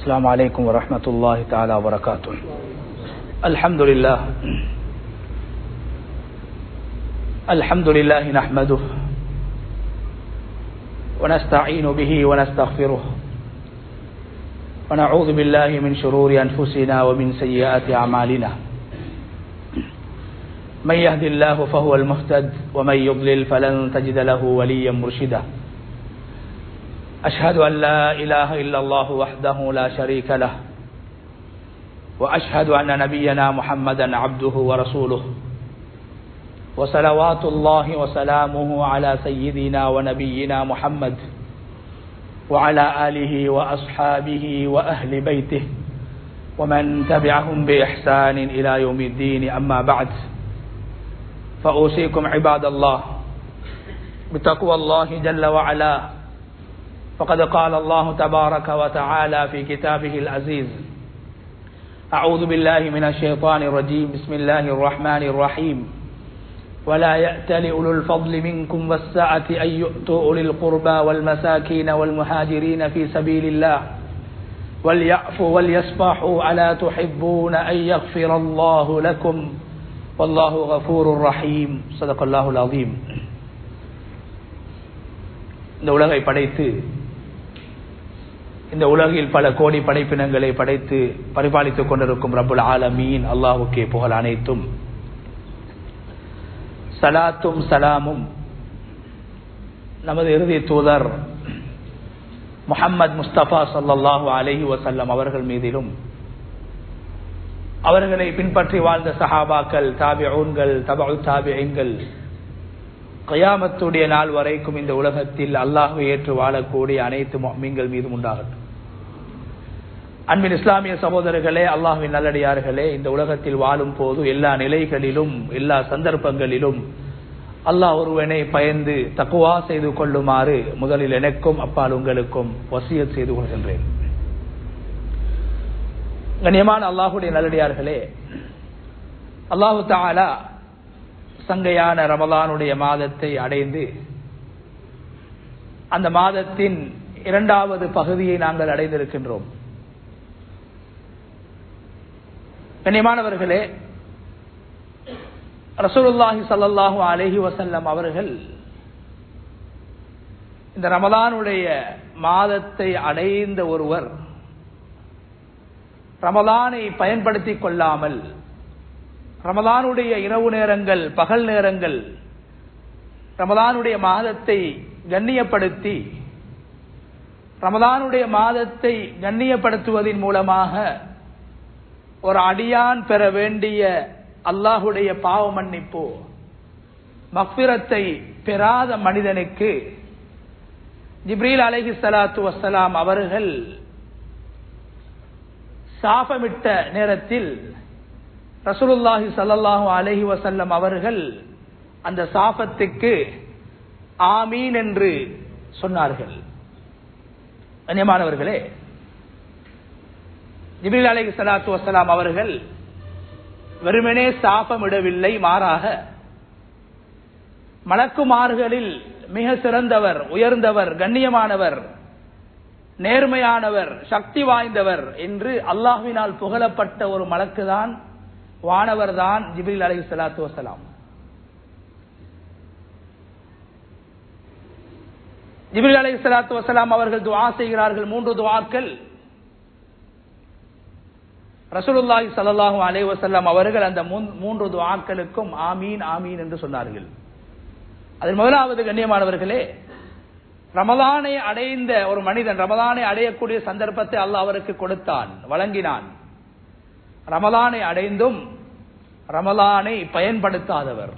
السلام عليكم ورحمة الله تعالى وبركاته. الحمد لله نحمده ونستعين به ونستغفره ونعوذ بالله من شرور أنفسنا ومن سيئات أعمالنا. من يهد الله فهو المهتد ومن يضلل فلن تجد له وليا مرشدا. أشهد أن لا إله إلا الله وحده لا شريك له وأشهد أن نبينا محمدا عبده ورسوله وصلوات الله وسلامه على سيدنا ونبينا محمد وعلى آله وأصحابه وأهل بيته ومن تبعهم بإحسان إلى يوم الدين. أما بعد، فأوصيكم عباد الله بتقوى الله جل وعلا. فقد قال الله تبارك وتعالى في كتابه العزيز: أعوذ بالله من الشيطان الرجيم. بسم الله الرحمن الرحيم. ولا يأتل أولو الفضل منكم والسعة أن يؤتوا أولي القربى والمساكين والمهاجرين في سبيل الله وليعفوا وليصفحوا ألا تحبون أن يغفر الله لكم والله غفور رحيم. صدق الله العظيم. இந்த உலகை படைத்து இந்த உலகில் பல கோடி படைப்பினங்களை படைத்து பரிபாலித்துக் கொண்டிருக்கும் ரப்புல் ஆலமீன் அல்லாஹ்வுக்கே புகழ் அனைத்தும். சலாத்தும் சலாமும் நமது இறுதி தூதர் முஹம்மது முஸ்தபா ஸல்லல்லாஹு அலைஹி வஸல்லம் அவர்கள் மீதிலும், அவர்களை பின்பற்றி வாழ்ந்த சஹாபாக்கள், தாபிஊன்கள், தபஉ தாபிஈன்கள், கியாமத்துடைய நாள் வரைக்கும் இந்த உலகத்தில் அல்லாஹ்வை ஏற்று வாழக்கூடிய அனைத்து முஃமின்கள் மீதும் உண்டாகட்டும். அன்பின் இஸ்லாமிய சகோதரர்களே, அல்லாஹ்வின் நல்லடியார்களே, இந்த உலகத்தில் வாழும் போது எல்லா நிலைகளிலும் எல்லா சந்தர்ப்பங்களிலும் அல்லாஹ் ஒருவனை பயந்து தக்வா செய்து கொள்ளுமாறு முதலில் எனக்கும் அப்பால் உங்களுக்கும் வசியத் செய்து கொள்கின்றேன். கண்ணியமான அல்லாஹ்வுடைய நல்லடியார்களே, அல்லாஹு தஆலா சங்கையான ரமலானுடைய மாதத்தை அடைந்து அந்த மாதத்தின் இரண்டாவது பகுதியை நாங்கள் அடைந்திருக்கின்றோம். கண்ணியமானவர்களே, ரசூலுல்லாஹி ஸல்லல்லாஹு அலைஹி வஸல்லம் அவர்கள் இந்த ரமலானுடைய மாதத்தை அடைந்த ஒருவர் ரமலானை பயன்படுத்திக் கொள்ளாமல் ரமலானுடைய இரவு நேரங்கள், பகல் நேரங்கள், ரமலானுடைய மாதத்தை கண்ணியப்படுத்தி ரமலானுடைய மாதத்தை கண்ணியப்படுத்துவதன் மூலமாக ஒரு அடியான் பெற வேண்டிய அல்லாஹுடைய பாவ மன்னிப்பு, மக்ஃபிரத்தை பெறாத மனிதனுக்கு ஜிப்ரீல் அலைஹிஸ்ஸலாத்து வஸ்ஸலாம் அவர்கள் சாபமிட்ட நேரத்தில் ரசூலுல்லாஹி ஸல்லல்லாஹு அலைஹி வஸல்லம் அவர்கள் அந்த சாபத்துக்கு ஆமீன் என்று சொன்னார்கள். கண்ணியமானவர்களே, ஜிப்ரீல் அலைஹிஸ்ஸலாத்து வஸ்ஸலாம் அவர்கள் வெறுமனே சாபமிடவில்லை, மாறாக மலக்குமார்களில் மிக சிறந்தவர், உயர்ந்தவர், கண்ணியமானவர், நேர்மையானவர், சக்தி வாய்ந்தவர் என்று அல்லாஹ்வினால் புகழப்பட்ட ஒரு மலக்குதான், வானவர் தான் ஜிப்ரீல் அலைஹிஸ்ஸலாத்து வஸ்ஸலாம். ஜிப்ரீல் அலைஹிஸ்ஸலாத்து வஸ்ஸலாம் அவர்கள் துஆ செய்கிறார்கள். 3 துஆக்கள். ரசூலுல்லாஹி ஸல்லல்லாஹு அலைஹி வஸல்லம் அவர்கள் அந்த 3 துஆக்களுக்கும் ஆமீன் ஆமீன் என்று சொன்னார்கள். அதில் முதலாவது, கண்ணியமானவர்களே, ரமலானை அடைந்த ஒரு மனிதன், ரமலானை அடையக்கூடிய சந்தர்ப்பத்தை அல்லாஹ் அவருக்கு கொடுத்தான், வழங்கினான். ரமலானை அடைந்தும் ரமலானை பயன்படுத்தாதவர்,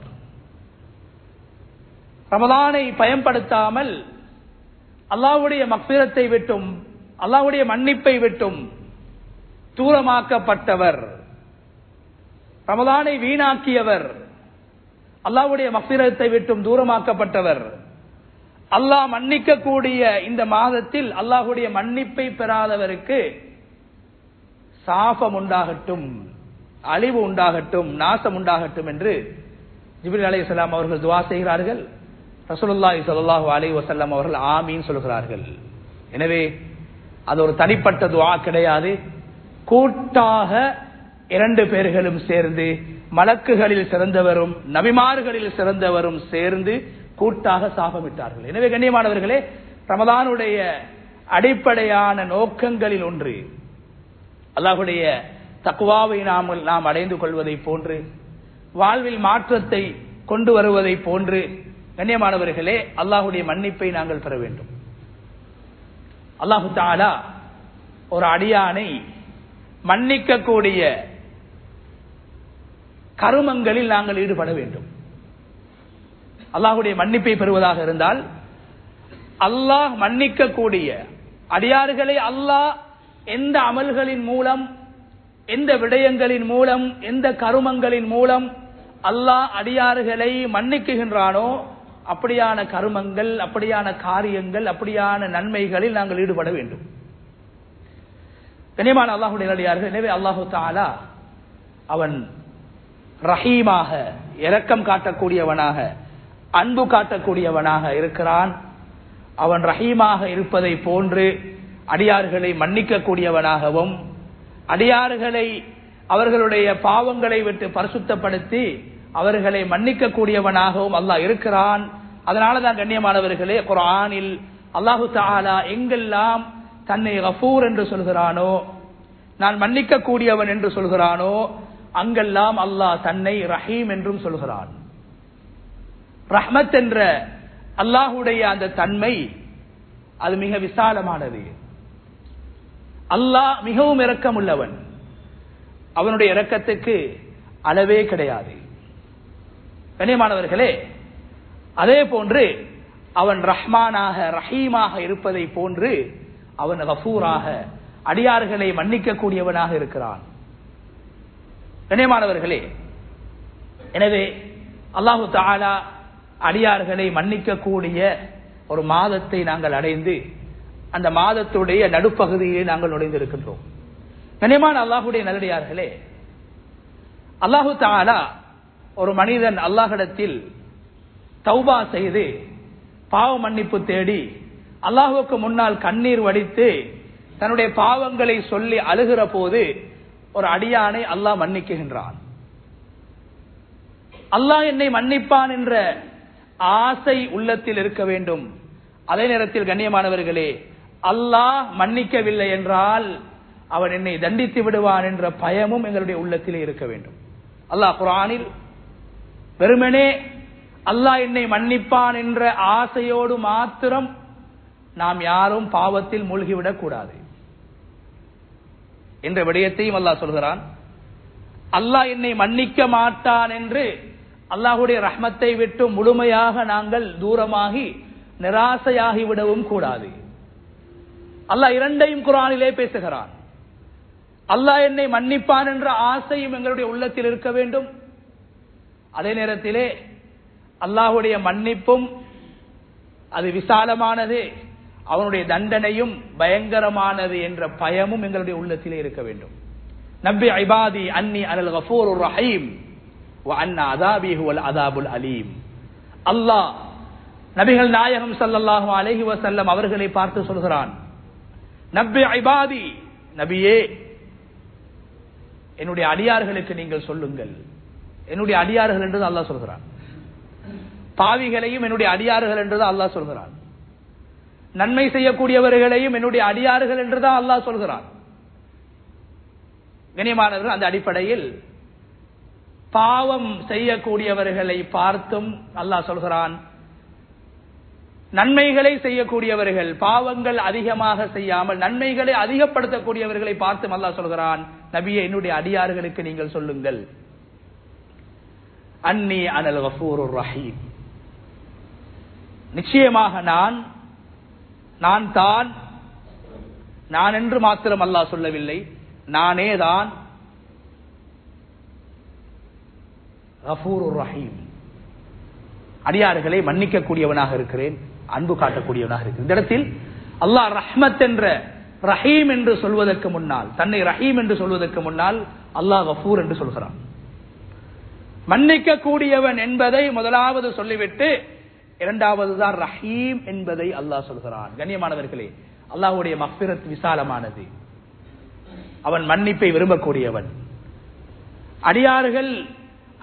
ரமலானை பயன்படுத்தாமல் அல்லாஹ்வுடைய மக்ஃபிரத்தை விட்டும் அல்லாஹ்வுடைய மன்னிப்பை விட்டும் தூரமாக்கப்பட்டவர், ரமலானை வீணாக்கியவர், அல்லாஹ்வுடைய மக்ஃபிரத்தை விட்டும் தூரமாக்கப்பட்டவர், அல்லாஹ் மன்னிக்கக்கூடிய இந்த மாதத்தில் அல்லாஹ்வுடைய மன்னிப்பை பெறாதவருக்கு சாபம் உண்டாகட்டும், அழிவு உண்டாகட்டும், நாசம் உண்டாகட்டும் என்று ஜிப்ரீல் அலைஹிஸ்ஸலாம் அவர்கள் துஆ செய்கிறார்கள். ரசூலுல்லாஹி ஸல்லல்லாஹு அலைஹி வஸல்லம் அவர்கள் ஆமீன் சொல்கிறார்கள். எனவே அது ஒரு தனிப்பட்ட துஆ கிடையாது. கூட்டாக 2 பேர்களும் சேர்ந்து, மலக்குகளில் சிறந்தவரும் நபிமார்களில் சிறந்தவரும் சேர்ந்து கூட்டாக சாபமிட்டார்கள். எனவே கண்ணியமானவர்களே, ரமதானுடைய அடிப்படையான நோக்கங்களில் ஒன்று அல்லாஹ்வுடைய தக்வாவை நாம் அடைந்து கொள்வதை போன்று, வாழ்வில் மாற்றத்தை கொண்டு வருவதை போன்று கண்ணியமானவர்களே அல்லாஹ்வுடைய மன்னிப்பை நாங்கள் பெற வேண்டும். அல்லாஹு தஆலா ஒரு அடியானை மன்னிக்கக்கூடிய கருமங்களில் நாங்கள் ஈடுபட வேண்டும். அல்லாஹ்வுடைய மன்னிப்பை பெறுவதாக இருந்தால், அல்லாஹ் மன்னிக்கக்கூடிய அடியார்களை அல்லாஹ் எந்த அமல்களின் மூலம், எந்த விடயங்களின் மூலம், எந்த கருமங்களின் மூலம் அல்லாஹ் அடியார்களை மன்னிக்குகின்றானோ அப்படியான கருமங்கள், அப்படியான காரியங்கள், அப்படியான நன்மைகளில் நாங்கள் ஈடுபட வேண்டும். கண்ணியமான அல்லாஹ்வுடைய அடியார்கள், எனவே அல்லாஹு தஆலா அவன் ரஹீமாக, இரக்கம் காட்டக்கூடியவனாக, அன்பு காட்டக்கூடியவனாக இருக்கிறான். அவன் ரஹீமாக இருப்பதை போன்று அடியார்களை மன்னிக்கக்கூடியவனாகவும், அடியார்களை அவர்களுடைய பாவங்களை விட்டு பரிசுத்தப்படுத்தி அவர்களை மன்னிக்கக்கூடியவனாகவும் அல்லாஹ் இருக்கிறான். அதனாலதான் கண்ணியமானவர்களே, குர்ஆனில் அல்லாஹு தஆலா எங்கெல்லாம் தன்னை கஃபூர் என்று சொல்கிறானோ, நான் மன்னிக்க கூடியவன் என்று சொல்கிறானோ, அங்கெல்லாம் அல்லாஹ் தன்னை ரஹீம் என்றும் சொல்கிறான். ரஹ்மத் என்ற அல்லாஹுடைய அந்த தன்மை அது மிக விசாலமானது. அல்லாஹ் மிகவும் இரக்கம் உள்ளவன். அவனுடைய இரக்கத்துக்கு அளவே கிடையாது. கண்ணியமானவர்களே, அதே போன்று அவன் ரஹ்மானாக, ரஹீமாக இருப்பதை போன்று அவன் கஃபூராக, அடியார்களை மன்னிக்க கூடியவனாக இருக்கிறான். கண்ணியமானவர்களே, எனவே அல்லாஹு தஆலா அடியார்களை மன்னிக்கக்கூடிய ஒரு மாதத்தை நாங்கள் அடைந்து, அந்த மாதத்துடைய நடுப்பகுதியிலே நாங்கள் நுழைந்திருக்கின்றோம். கண்ணியமான அல்லாஹுடைய நல்லடியார்களே, அல்லாஹு தஆலா ஒரு மனிதன் அல்லாஹ்விடத்தில் தௌபா செய்து பாவ மன்னிப்பு தேடி அல்லாஹ்வுக்கு முன்னால் கண்ணீர் வடித்து தன்னுடைய பாவங்களை சொல்லி அழுகிற போது ஒரு அடியானை அல்லாஹ் மன்னிக்குகின்றான். அல்லாஹ் என்னை மன்னிப்பான் என்ற ஆசை உள்ளத்தில் இருக்க வேண்டும். அதே நேரத்தில் கண்ணியமானவர்களே, அல்லாஹ் மன்னிக்கவில்லை என்றால் அவன் என்னை தண்டித்து விடுவான் என்ற பயமும் எங்களுடைய உள்ளத்திலே இருக்க வேண்டும். அல்லாஹ் குர்ஆனில் வெறுமனே அல்லாஹ் என்னை மன்னிப்பான் என்ற ஆசையோடு மாத்திரம் நாம் யாரும் பாவத்தில் மூழ்கிவிடக் கூடாது என்ற விடயத்தையும் அல்லாஹ் சொல்கிறான். அல்லாஹ் என்னை மன்னிக்க மாட்டான் என்று அல்லாஹ்வுடைய ரஹ்மத்தை விட்டு முழுமையாக நாங்கள் தூரமாகி நிராசையாகி விடவும் கூடாது. அல்லாஹ் இரண்டையும் குர்ஆனிலே பேசுகிறான். அல்லாஹ் என்னை மன்னிப்பான் என்ற ஆசையும் எங்களுடைய உள்ளத்தில் இருக்க வேண்டும். அதே நேரத்திலே அல்லாஹ்வுடைய மன்னிப்பும் அது விசாலமானது, அவனுடைய தண்டனையும் பயங்கரமானது என்ற பயமும் எங்களுடைய உள்ளத்திலே இருக்க வேண்டும். நப்பி இபாதி அன்னி அனல் கஃபூருர் ரஹீம் வ அன்ன அஸாபி ஹுவல் அஸாபுல் அலீம். அல்லாஹ் நபிகள் நாயகம் ஸல்லல்லாஹு அலைஹி வஸல்லம் அவர்களை பார்த்து சொல்கிறான், நப்பி இபாதி, நபியே என்னுடைய அடியார்களுக்கு நீங்கள் சொல்லுங்கள். என்னுடைய அடியார்கள் என்று அல்லாஹ் சொல்கிறான். பாவிகளையும் என்னுடைய அடியார்கள் என்று அல்லாஹ் சொல்கிறான். நன்மை செய்யக்கூடியவர்களையும் என்னுடைய அடியார்கள் என்றுதான் அல்லாஹ் சொல்கிறான். கண்ணியமானவர்கள், அந்த அடிப்படையில் பாவம் செய்யக்கூடியவர்களை பார்த்தும் அல்லாஹ் சொல்கிறான், நன்மைகளை செய்யக்கூடியவர்கள், பாவங்கள் அதிகமாக செய்யாமல் நன்மைகளை அதிகப்படுத்தக்கூடியவர்களை பார்த்தும் அல்லாஹ் சொல்கிறான், நபியே என்னுடைய அடியார்களுக்கு நீங்கள் சொல்லுங்கள், அன்னி அனல் கஃபூருர் ரஹீம், நிச்சயமாக நான் என்று மாத்திரம் அல்லாஹ் சொல்லவில்லை, நானே தான் கஃபூருர் ரஹீம், அடியார்களை மன்னிக்கக்கூடியவனாக இருக்கிறேன், அன்பு காட்டக்கூடியவனாக இருக்கிறேன். இந்த இடத்தில் அல்லாஹ் ரஹ்மத் என்ற ரஹீம் என்று சொல்வதற்கு முன்னால், தன்னை ரஹீம் என்று சொல்வதற்கு முன்னால் அல்லாஹ் கஃபூர் என்று சொல்கிறான். மன்னிக்கக்கூடியவன் என்பதை முதலாவது சொல்லிவிட்டு இரண்டாவது தான் ரஹீம் என்பதை அல்லாஹ் சொல்கிறான். கண்ணியமானவர்களே, அல்லாஹ்வுடைய மக்ஃபிரத் விசாலமானது. அவன் மன்னிப்பை விரும்பக்கூடியவன்.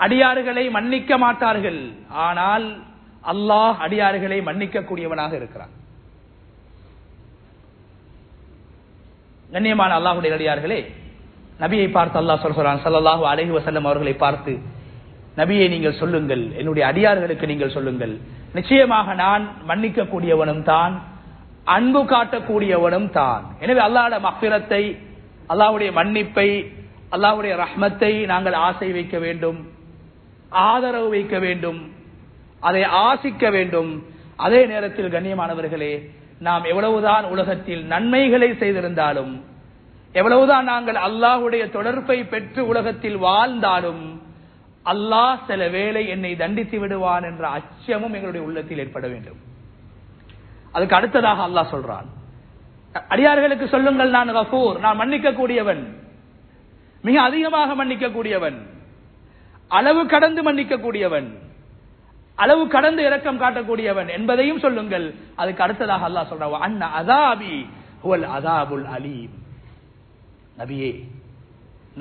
அடியார்களை மன்னிக்க மாட்டார்கள், ஆனால் அல்லாஹ் அடியார்களை மன்னிக்க கூடியவனாக இருக்கிறான். கண்ணியமான அல்லாஹ்வுடைய அடியார்களே, நபியை பார்த்து அல்லாஹ் சொல்கிறான், ஸல்லல்லாஹு அலைஹி வஸல்லம் அவர்களை பார்த்து, நபியை நீங்கள் சொல்லுங்கள், என்னுடைய அடியார்களுக்கு நீங்கள் சொல்லுங்கள், நிச்சயமாக நான் மன்னிக்க கூடியவனும் தான், அன்பு காட்டக்கூடியவனும் தான். எனவே அல்லாஹ்வுடைய மக்ஃபிரத்தை, அல்லாஹ்வுடைய மன்னிப்பை, அல்லாஹ்வுடைய ரஹ்மத்தை நாங்கள் ஆசை வைக்க வேண்டும், ஆதரவு வைக்க வேண்டும், அதை ஆசிக்க வேண்டும். அதே நேரத்தில் கண்ணியமானவர்களே, நாம் எவ்வளவுதான் உலகத்தில் நன்மைகளை செய்திருந்தாலும், எவ்வளவுதான் நாங்கள் அல்லாஹ்வுடைய தொடர்பை பெற்று உலகத்தில் வாழ்ந்தாலும், அல்லாஹ் சில வேளை என்னை தண்டித்து விடுவான் என்ற அச்சமும் எங்களுடைய உள்ளத்தில் ஏற்பட வேண்டும். அதுக்கு அடுத்ததாக அல்லாஹ் சொல்றான், அடியார்களுக்கு சொல்லுங்கள், நான் கஃபூர், நான் மன்னிக்க கூடியவன், மிக அதிகமாக மன்னிக்க கூடியவன், அளவு கடந்து மன்னிக்க கூடியவன், அளவு கடந்து இரக்கம் காட்டக்கூடியவன் என்பதையும் சொல்லுங்கள். அதுக்கு அடுத்ததாக அல்லாஹ் சொல்றான், அன்ன அஸாபி ஹுவல் அஸாபுல் அலீம். நபியே,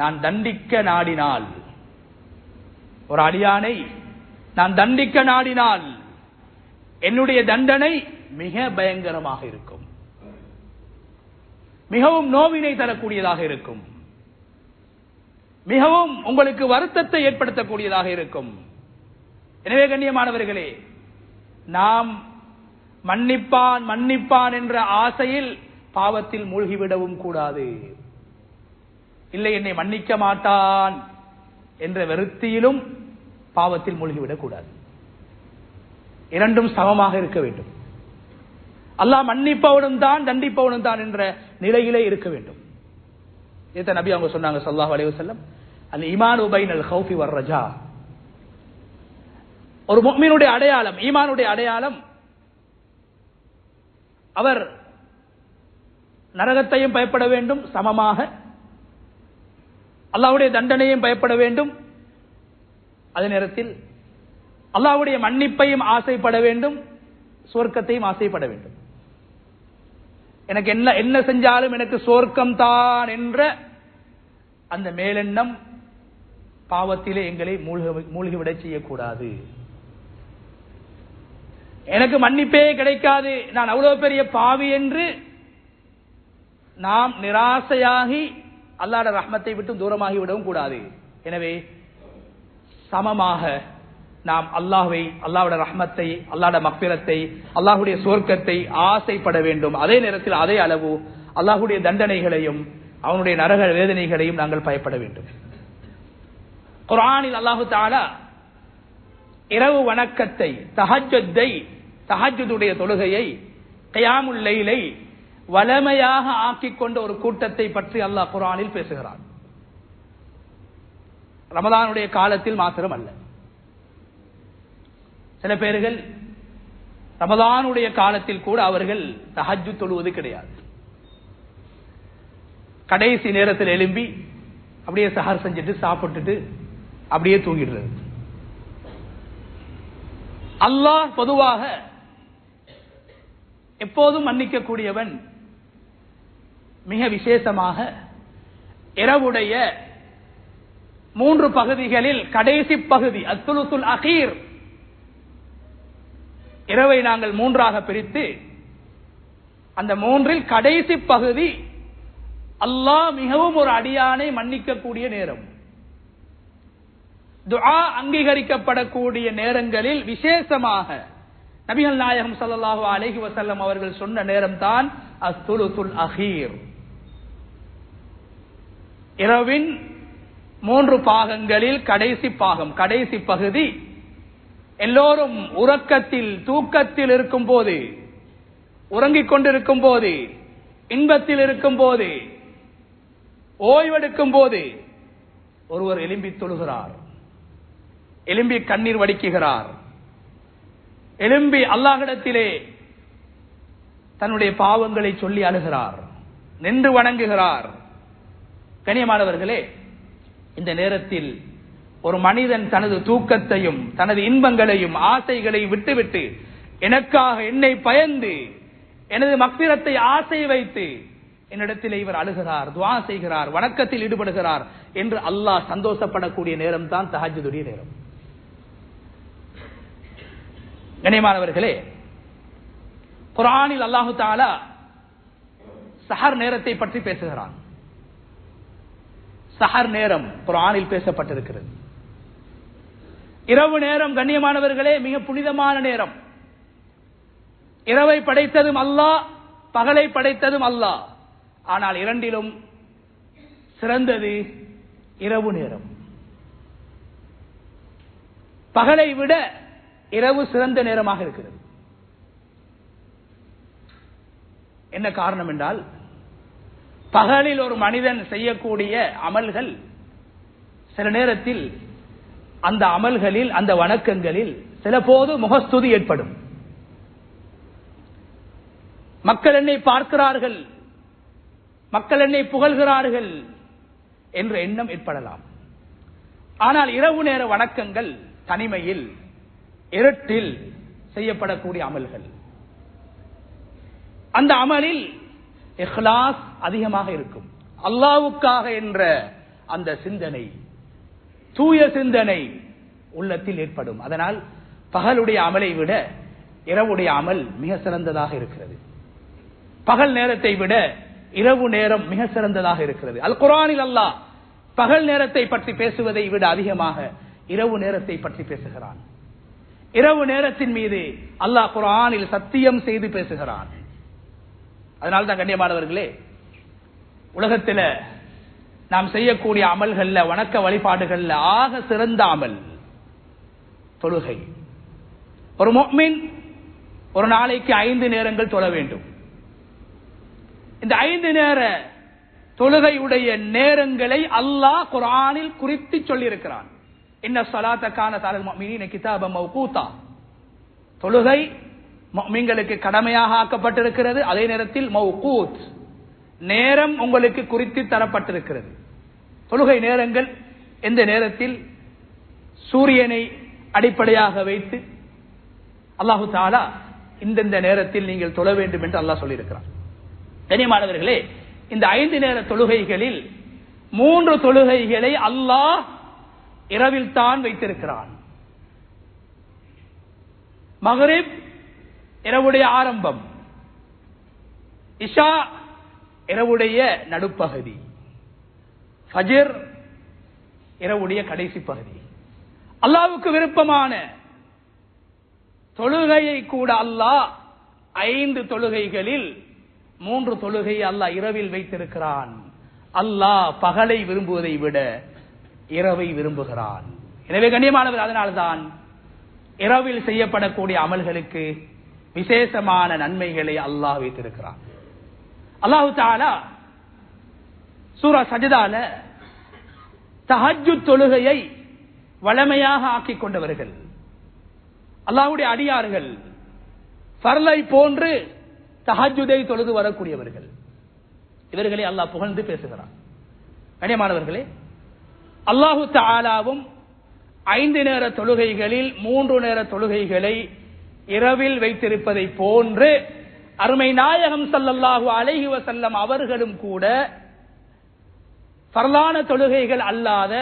நான் தண்டிக்க நாடினால், ஒரு அடியானை நான் தண்டிக்க நாடினால் என்னுடைய தண்டனை மிக பயங்கரமாக இருக்கும், மிகவும் நோவினை தரக்கூடியதாக இருக்கும், மிகவும் உங்களுக்கு வருத்தத்தை ஏற்படுத்தக்கூடியதாக இருக்கும். எனவே கண்ணியமானவர்களே, நாம் மன்னிப்பான் என்ற ஆசையில் பாவத்தில் மூழ்கிவிடவும் கூடாது. இல்லை, என்னை மன்னிக்க மாட்டான் என்ற வெறுத்தியிலும் பாவத்தில் மூழ்கிவிடக் கூடாது. இரண்டும் சமமாக இருக்க வேண்டும். அல்லாஹ் மன்னிப்பவனும் தான் தண்டிப்பவனும் தான் என்ற நிலையிலே இருக்க வேண்டும். இதை நபி அவங்க சொன்னாங்க ஸல்லல்லாஹு அலைஹி வஸல்லம், அல் ஈமானு பைனல் ஹௌஃபி வர் ரஜா. ஒரு முஃமினுடைய அடையாளம், ஈமானுடைய அடையாளம், அவர் நரகத்தையும் பயப்பட வேண்டும், சமமாக அல்லாஹ்வுடைய தண்டனையும் பயப்பட வேண்டும், அதே நேரத்தில் அல்லாஹ்வுடைய மன்னிப்பையும் ஆசைப்பட வேண்டும், சுவர்க்கத்தையும் ஆசைப்பட வேண்டும். எனக்கு என்ன செஞ்சாலும் எனக்கு சுவர்க்கம் தான் என்ற அந்த மேலெண்ணம் பாவத்திலே எங்களை மூழ்கிவிட செய்யக்கூடாது. எனக்கு மன்னிப்பே கிடைக்காது, நான் அவ்வளவு பெரிய பாவி என்று நாம் நிராசையாகி அல்லாஹ்வுடைய ரஹ்மத்தை விட்டு தூரமாகி விடவும் கூடாது. எனவே சமமாக நாம் அல்லாஹ்வுடைய ரஹ்மத்தை, அல்லாஹ்வுடைய மக்ஃபிரத்தை, அல்லாஹ்வுடைய சுவர்க்கத்தை ஆசைப்பட வேண்டும். அதே நேரத்தில் அதே அளவு அல்லாஹ்வுடைய தண்டனைகளையும் அவனுடைய நரக வேதனைகளையும் நாங்கள் பயப்பட வேண்டும். குர்ஆனில் அல்லாஹ் தஆலா இரவு வணக்கத்தை, தஹஜ்ஜுடைய தொழுகையை, கியாமுல் லைலை வளமையாக ஆக்கிக் கொண்ட ஒரு கூட்டத்தை பற்றி அல்லாஹ் குர்ஆனில் பேசுகிறான். ரமலானுடைய காலத்தில் மாத்திரம் அல்ல. சில பேர்கள் ரமலானுடைய காலத்தில் கூட அவர்கள் தஹஜ்ஜுத் தொழுவது கிடையாது. கடைசி நேரத்தில் எழும்பி அப்படியே சஹர் செஞ்சுட்டு சாப்பிட்டுட்டு அப்படியே தூங்கிடுறது. அல்லாஹ் பொதுவாக எப்போதும் மன்னிக்க கூடியவன். மிக விசேஷமாக இரவுடைய 3 பகுதிகளில் கடைசி பகுதி அஸ்ஸுலுசுல் அகீர், இரவை நாங்கள் 3ஆக பிரித்து அந்த 3இல் கடைசி பகுதி அல்லாஹ் மிகவும் ஒரு அடியானை மன்னிக்கக்கூடிய நேரம், துஆ அங்கீகரிக்கப்படக்கூடிய நேரங்களில் விசேஷமாக நபிகள் நாயகம் ஸல்லல்லாஹு அலைஹி வஸல்லம் அவர்கள் சொன்ன நேரம் தான் அஸ்ஸுலுசுல் அகீர். இரவின் 3 பாகங்களில் கடைசி பாகம், கடைசி பகுதி, எல்லோரும் உறக்கத்தில் தூக்கத்தில் இருக்கும் போது, உறங்கிக் கொண்டிருக்கும் போது, இன்பத்தில் இருக்கும் போது, ஓய்வெடுக்கும் போது ஒருவர் எழும்பி தொழுகிறார், எழும்பி கண்ணீர் வடிக்குகிறார், எழும்பி அல்லாஹ்விடத்திலே தன்னுடைய பாவங்களை சொல்லி அழுகிறார், நின்று வணங்குகிறார். கண்ணியமானவர்களே, இந்த நேரத்தில் ஒரு மனிதன் தனது தூக்கத்தையும் தனது இன்பங்களையும் ஆசைகளையும் விட்டுவிட்டு எனக்காக, என்னை பயந்து, எனது மக்பிரத்தை ஆசை வைத்து என்னிடத்தில் இவர் அழுகிறார், துஆ செய்கிறார், வணக்கத்தில் ஈடுபடுகிறார் என்று அல்லாஹ் சந்தோஷப்படக்கூடிய நேரம் தான் தஹஜ்ஜுடைய நேரம். கண்ணியமானவர்களே, குர்ஆனில் அல்லாஹு தஆலா சஹர் நேரத்தை பற்றி பேசுகிறான். சஹர் நேரம் குர்ஆனில் பேசப்பட்டிருக்கிறது. இரவு நேரம் கண்ணியமானவர்களே மிக புனிதமான நேரம். இரவை படைத்ததும் அல்லாஹ், பகலை படைத்ததும் அல்லாஹ். ஆனால் இரண்டிலும் சிறந்தது இரவு நேரம். பகலை விட இரவு சிறந்த நேரமாக இருக்கிறது. என்ன காரணம் என்றால், பகலில் ஒரு மனிதன் செய்யக்கூடிய அமல்கள் சில நேரத்தில் அந்த அமல்களில், அந்த வணக்கங்களில் சில போது முகஸ்துதி ஏற்படும். மக்கள் என்னை பார்க்கிறார்கள், மக்கள் என்னை புகழ்கிறார்கள் என்ற எண்ணம் ஏற்படலாம். ஆனால் இரவு நேர வணக்கங்கள் தனிமையில், இருட்டில் செய்யப்படக்கூடிய அமல்கள். அந்த அமலில் இஹ்லாஸ் அதிகமாக இருக்கும். அல்லாஹ்வுக்காக என்ற அந்த சிந்தனை, தூய சிந்தனை உள்ளத்தில் ஏற்படும். அதனால் பகலுடைய அமலை விட இரவுடைய அமல் மிக சிறந்ததாக இருக்கிறது. பகல் நேரத்தை விட இரவு நேரம் மிக சிறந்ததாக இருக்கிறது. அல் குர்ஆனில் அல்லாஹ் பகல் நேரத்தை பற்றி பேசுவதை விட அதிகமாக இரவு நேரத்தை பற்றி பேசுகிறான். இரவு நேரத்தின் மீது அல்லாஹ் குர்ஆனில் சத்தியம் செய்து பேசுகிறான். அதனால்தான் கண்ணியமானவர்களே, உலகத்தில் நாம் செய்யக்கூடிய அமல்கள்ல, வணக்க வழிபாடுகள்ல ஆக சிறந்த அமல் தொழுகை. ஒரு முஃமின் ஒரு நாளைக்கு 5 நேரங்கள் தொழ வேண்டும். இந்த 5 நேர தொழுகையுடைய நேரங்களை அல்லாஹ் குர்ஆனில் குறித்து சொல்லி இருக்கிறான். இன்ன ஸலாத கானத் அலல் முஃமினீன கிதாபம் மவ்கூதா. தொழுகை முஃமின்களுக்கு கடமையாக ஆக்கப்பட்டிருக்கிறது. அதே நேரத்தில் மவ்கூத், நேரம் உங்களுக்கு குறித்து தரப்பட்டிருக்கிறது. தொழுகை நேரங்கள் எந்த நேரத்தில்? சூரியனை அடிப்படையாக வைத்து அல்லாஹு தஆலா இந்த நேரத்தில் நீங்கள் தொழ வேண்டும் என்று அல்லாஹ் சொல்லியிருக்கிறான். கண்ணியமானவர்களே, இந்த 5 நேர தொழுகைகளில் 3 தொழுகைகளை அல்லாஹ் இரவில் தான் வைத்திருக்கிறான். மக்ரிப் இரவுடைய ஆரம்பம், இஷா இரவுடைய நடுப்பகுதி, ஃபஜ்ர் இரவுடைய கடைசி பகுதி. அல்லாஹ்வுக்கு விருப்பமான தொழுகையை கூட அல்லாஹ் 5 தொழுகைகளில் 3 தொழுகையை அல்லாஹ் இரவில் வைத்திருக்கிறான். அல்லாஹ் பகலை விரும்புவதை விட இரவை விரும்புகிறான். எனவே கண்ணியமானவர், அதனால்தான் இரவில் செய்யப்படக்கூடிய அமல்களுக்கு விசேஷமான நன்மைகளை அல்லாஹ் வைத்திருக்கிறான். அல்லாஹு தஆலா சூரா சஜ்தால தஹஜ்ஜுத் தொழுகையை வளமையாக ஆக்கிக் கொண்டவர்கள், அல்லாஹ்வுடைய அடியார்கள், ஃபர்லை போன்று தஹஜ்ஜுதை தொழுது வரக்கூடியவர்கள், இவர்களை அல்லாஹ் புகழ்ந்து பேசுகிறான். கண்ணியமானவர்களே, அல்லாஹு தஆலாவும் 5 நேர தொழுகைகளில் 3 நேர தொழுகைகளை இரவில் வைத்திருப்பதை போன்று அருமை நாயகம் ஸல்லல்லாஹு அலைஹி வஸல்லம் அவர்களும் கூட ஃபர்லான தொழுகைகள் அல்லாத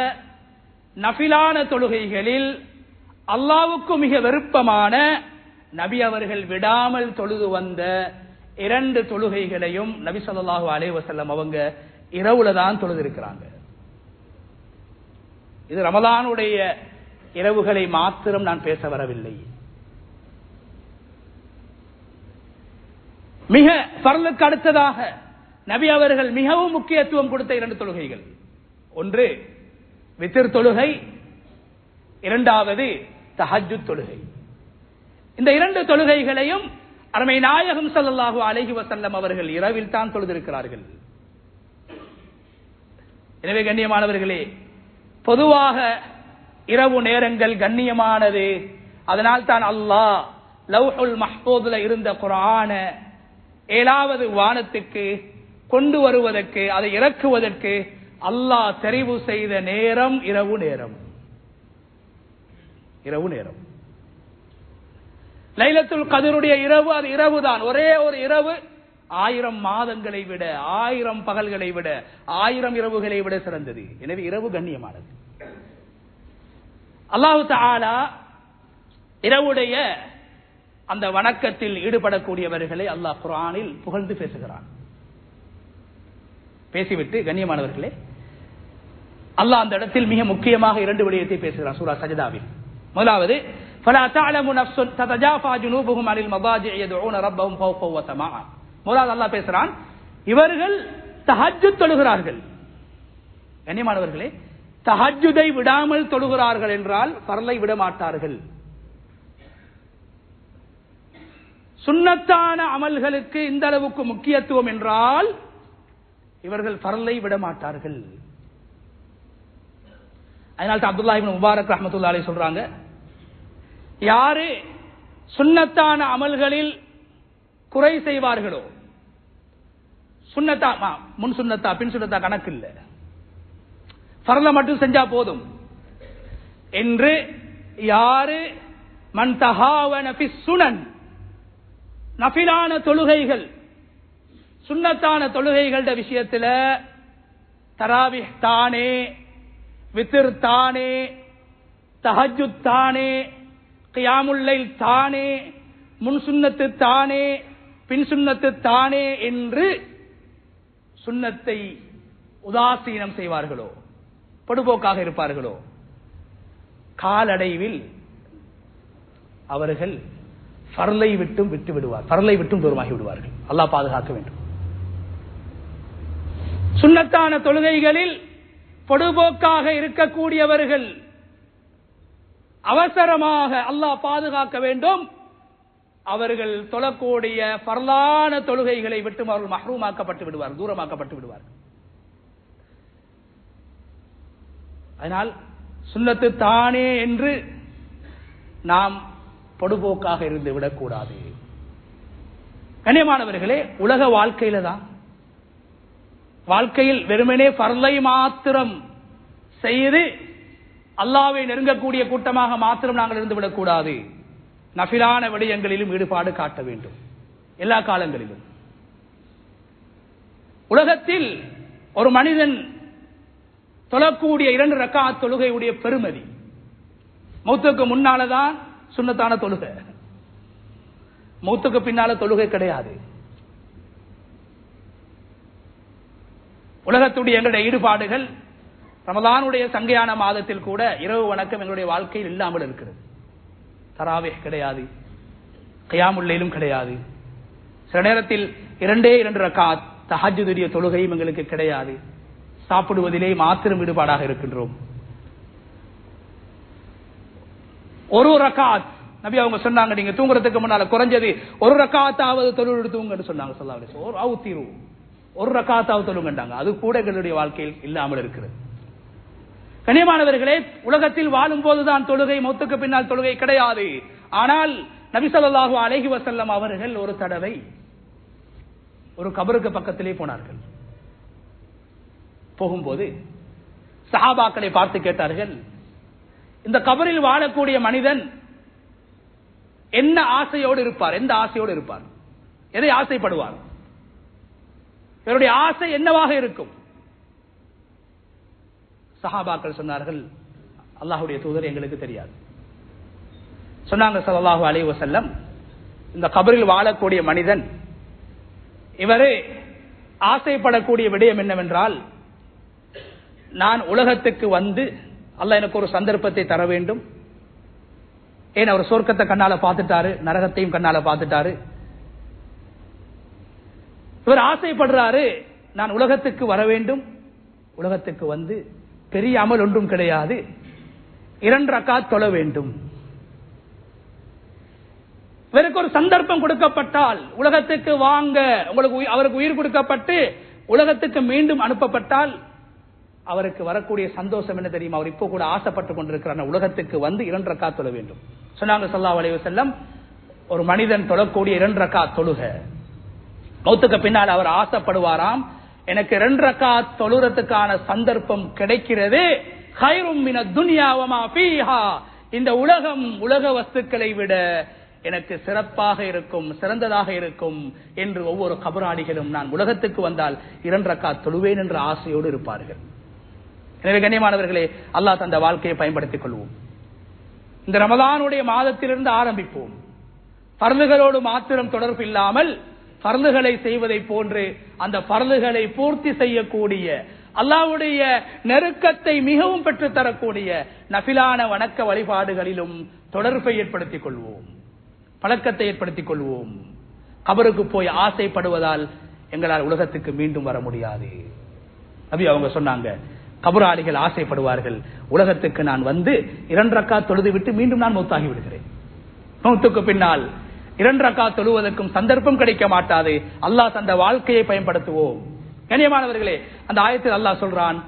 நஃபிலான தொழுகைகளில் அல்லாஹ்வுக்கு மிக விருப்பமான நபி அவர்கள் விடாமல் தொழுது வந்த 2 தொழுகைகளையும் நபி ஸல்லல்லாஹு அலைஹி வஸல்லம் அவங்க இரவுல தான் தொழுது இருக்கிறாங்க. இது ரமலானுடைய இரவுகளை மாத்திரம் நான் பேச வரவில்லை. மிக ஃபர்லுக்கு அடுத்ததாக நபி அவர்கள் மிகவும் முக்கியத்துவம் கொடுத்த 2 தொழுகைகள், ஒன்று வித்ர் தொழுகை, இரண்டாவது தஹஜ்ஜுத் தொழுகை. இந்த 2 தொழுகைகளையும் அருமை நாயகம் ஸல்லல்லாஹு அலைஹி வஸல்லம் அவர்கள் இரவில் தான் தொழுதிருக்கிறார்கள். எனவே கண்ணியமானவர்களே, பொதுவாக இரவு நேரங்கள் கண்ணியமானது. அதனால் தான் அல்லாஹ் லவ்ஹுல் மஹ்பூதுல இருந்த குர்ஆன 7வது வானத்துக்கு கொண்டு வருவதற்கு, அதை இறக்குவதற்கு அல்லாஹ் தெரிவு செய்த நேரம் இரவு நேரம். இரவு நேரம் லைலத்துல் கத்ருடைய இரவு அது இரவு தான், ஒரே ஒரு இரவு 1000 மாதங்களை விட, 1000 பகல்களை விட, 1000 இரவுகளை விட சிறந்தது. எனவே இரவு கண்ணியமானது. அல்லாஹ் தஆலா இரவுடைய அந்த வணக்கத்தில் ஈடுபடக்கூடியவர்களை அல்லாஹ் குர்ஆனில் புகழ்ந்து பேசுகிறான். பேசிவிட்டு கண்ணியமானவர்களே, அல்லாஹ் அந்த இடத்தில் மிக முக்கியமாக 2 விடயத்தை பேசுகிறான் சூரா சஜ்தாவில். முதலாவது, فَلَا تَعْلَمُ نَفْسٌ تَتَجَافَى جُنُوبُهُمْ عَنِ الْمَضَاجِعِ يَدْعُونَ رَبَّهُمْ خَوْفًا وَطَمَعًا. முதலாவது அல்லாஹ் பேசுறான், இவர்கள் தஹஜ்ஜுத் தொழுகிறார்கள். கண்ணியமானவர்களே, தஹஜ்ஜுதை விடாமல் தொழுகிறார்கள் என்றால் ஃபர்லை விட மாட்டார்கள். சுன்னத்தான அமல்களுக்கு இந்த அளவுக்கு முக்கியத்துவம் என்றால் இவர்கள் ஃபர்லை விட மாட்டார்கள். அதனால அப்துல்லாஹ் இப்னு முபாரக் ரஹ்மத்துல்லாஹி அலைஹி சொல்றாங்க, யாரு சுன்னத்தான அமல்களில் குறை செய்வார்களோ, சுன்னத்தா முன் சுன்னத்தா பின் சுன்னத்தா கணக்கு இல்ல, ஃபர்ல மட்டும் செஞ்சா போதும் என்று யாரு மன் தஹாவன ஃபி சுனன், நஃபிலான தொழுகைகள் சுன்னத்தான தொழுகைகளோட விஷயத்துல தராவிஹ் தானே, வித்ர் தானே, தஹஜ்ஜுத் தானே, கியாமுல் லைல் தானே, முன் சுன்னத்து தானே, பின் சுன்னத்து தானே என்று சுன்னத்தை உதாசீனம் செய்வார்களோ, பொடுபோக்காக இருப்பார்களோ, காலடைவில் அவர்கள் ஃபர்லை விட்டும் விட்டு விடுவார், ஃபர்லை விட்டும் தூரமாகி விடுவார்கள். அல்லாஹ் பாதுகாக்க வேண்டும். சுன்னத்தான தொழுகைகளில் பொடுபோக்காக இருக்கக்கூடியவர்கள் அவசரமாக அல்லாஹ் பாதுகாக்க வேண்டும். அவர்கள் தொழக்கூடிய ஃபர்லான தொழுகைகளை விட்டும் அவர்கள் மஹ்ரூமாக்கப்பட்டு விடுவார், தூரமாக்கப்பட்டு விடுவார். அதனால் சுன்னத்து தானே என்று நாம் பொடுபோக்காக இருந்து விடக்கூடாது. கண்ணியமானவர்களே, உலக வாழ்க்கையில தான், வாழ்க்கையில் வெறுமனே ஃபர்லை மாத்திரம் செய்து அல்லாஹ்வை நெருங்கக்கூடிய கூட்டமாக மாத்திரம் நாங்கள் இருந்து விடக்கூடாது. நஃபிலான விடயங்களிலும் ஈடுபாடு காட்ட வேண்டும் எல்லா காலங்களிலும். உலகத்தில் ஒரு மனிதன் தொழக்கூடிய 2 ரக்காத் தொழுகையுடைய பெருமதி, மௌத்துக்கு முன்னாலதான் சுன்னத்தான தொழுகை, மௌத்துக்கு பின்னால தொழுகை கிடையாது. உலகத்துடைய எங்களுடைய ஈடுபாடுகள் ரமலானுடைய சங்கையான மாதத்தில் கூட இரவு வணக்கம் எங்களுடைய வாழ்க்கையில் இல்லாமல் இருக்கிறது. தராவிஹ் கிடையாது, கியாமுல் லைலும் கிடையாது. சில நேரத்தில் 2 ரக்காத் தஹஜ்ஜுடைய தொழுகையும் எங்களுக்கு கிடையாது. சாப்பிடுவதிலே மாத்திரம் ஈடுபாடாக இருக்கின்றோம். 1 ரக்காத் நபி அவங்க சொன்னாங்க, நீங்க தூங்குறதுக்கு முன்னால குறைஞ்சது 1 ரக்காத்தாவது தொழுது தூங்குன்னு சொன்னாங்க. ஸல்லல்லாஹு அலைஹி வஸல்லம் 1 ரக்காத்தாவது தொழுங்கண்டாங்க. அது கூட எங்களுடைய வாழ்க்கையில் இல்லாமல் இருக்கிறது. கண்ணியமானவர்களே, உலகத்தில் வாழும் போதுதான் தொழுகை, மௌத்துக்கு பின்னால் தொழுகை கிடையாது. ஆனால் நபி ஸல்லல்லாஹு அலைஹி வஸல்லம் அவர்கள் ஒரு தடவை ஒரு கபருக்கு பக்கத்திலே போனார்கள். போகும்போது சஹாபாக்களை பார்த்து கேட்டார்கள், இந்த கபரில் வாழக்கூடிய மனிதன் என்ன ஆசையோடு இருப்பார், எந்த ஆசையோடு இருப்பார், எதை ஆசைப்படுவார், இவருடைய ஆசை என்னவாக இருக்கும்? சஹாபாக்கள் சொன்னார்கள், அல்லாஹ்வுடைய தூதர் எங்களுக்கு தெரியாது. சொன்னாங்க ஸல்லல்லாஹு அலைஹி வஸல்லம், இந்த கபரில் வாழக்கூடிய மனிதன் இவரே ஆசைப்படக்கூடிய விடயம் என்னவென்றால், நான் உலகத்துக்கு வந்து அல்லாஹ் எனக்கு ஒரு சந்தர்ப்பத்தை தர வேண்டும். ஏன், அவர் சொர்க்கத்தை கண்ணால பார்த்துட்டாரு, நரகத்தையும் கண்ணால பார்த்துட்டாரு. இவர் ஆசைப்படுறாரு, நான் உலகத்துக்கு வர வேண்டும், உலகத்துக்கு வந்து பெரிய அமல் ஒன்றும் கிடையாது, 2 ரக்காத் தொழ வேண்டும். இவருக்கு ஒரு சந்தர்ப்பம் கொடுக்கப்பட்டால், உலகத்துக்கு வாங்க, உங்களுக்கு அவருக்கு உயிர் கொடுக்கப்பட்டு உலகத்துக்கு மீண்டும் அனுப்பப்பட்டால் அவருக்கு வரக்கூடிய சந்தோஷம் என்ன தெரியுமா? அவர் இப்போ கூட ஆசைப்பட்டுக் கொண்டிருக்கிறார், உலகத்துக்கு வந்து 2 ரக்காத் தொழ வேண்டும். சொன்னாங்க ஸல்லல்லாஹு அலைஹி வஸல்லம், ஒரு மனிதன் தொழக்கூடிய 2 ரக்காத் தொழுக, மௌத்துக்கு பின்னால் அவர் ஆசைப்படுவாராம், எனக்கு 2 ரக்காத் தொழுறதுக்கான சந்தர்ப்பம் கிடைக்கிறது, கைரும் மினத் துன்யா வமா ஃபீஹா, இந்த உலகம், உலக வஸ்துக்களை விட எனக்கு சிறப்பாக இருக்கும், சிறந்ததாக இருக்கும் என்று ஒவ்வொரு கபராளிகளும் நான் உலகத்துக்கு வந்தால் 2 ரக்காத் தொழுவேன் என்ற ஆசையோடு இருப்பார்கள். எனவே கண்ணியமானவர்களே, அல்லாஹ் தந்த வாழ்க்கையை பயன்படுத்திக் கொள்வோம். இந்த ரமலானுடைய மாதத்திலிருந்து ஆரம்பிப்போம். பர்துகளோடு மாத்திரம் தொடர்பு இல்லாமல் பர்துகளை செய்வதை போன்று அந்த பர்துகளை பூர்த்தி செய்யக்கூடிய, அல்லாஹ்வுடைய நெருக்கத்தை மிகவும் பெற்று தரக்கூடிய நஃபிலான வணக்க வழிபாடுகளிலும் தொடர்பை ஏற்படுத்திக் கொள்வோம், பழக்கத்தை ஏற்படுத்திக் கொள்வோம். கபருக்கு போய் ஆசைப்படுவதால் எங்களால் உலகத்துக்கு மீண்டும் வர முடியாது. நபி அவங்க சொன்னாங்க, கபராளிகள் ஆசைப்படுவார்கள், உலகத்துக்கு நான் வந்து 2 ரக்காத் தொழுது விட்டு மீண்டும் நான் மௌத்தாகி விடுகிறேன். மௌத்துக்கு பின்னால் 2 ரக்காத் தொழுவதற்கும் சந்தர்ப்பம் கிடைக்க மாட்டாது. அல்லாஹ் தந்த வாழ்க்கையை பயன்படுத்துவோம். கண்ணியமானவர்களே, அந்த ஆயத்தில் அல்லாஹ் சொல்றான்,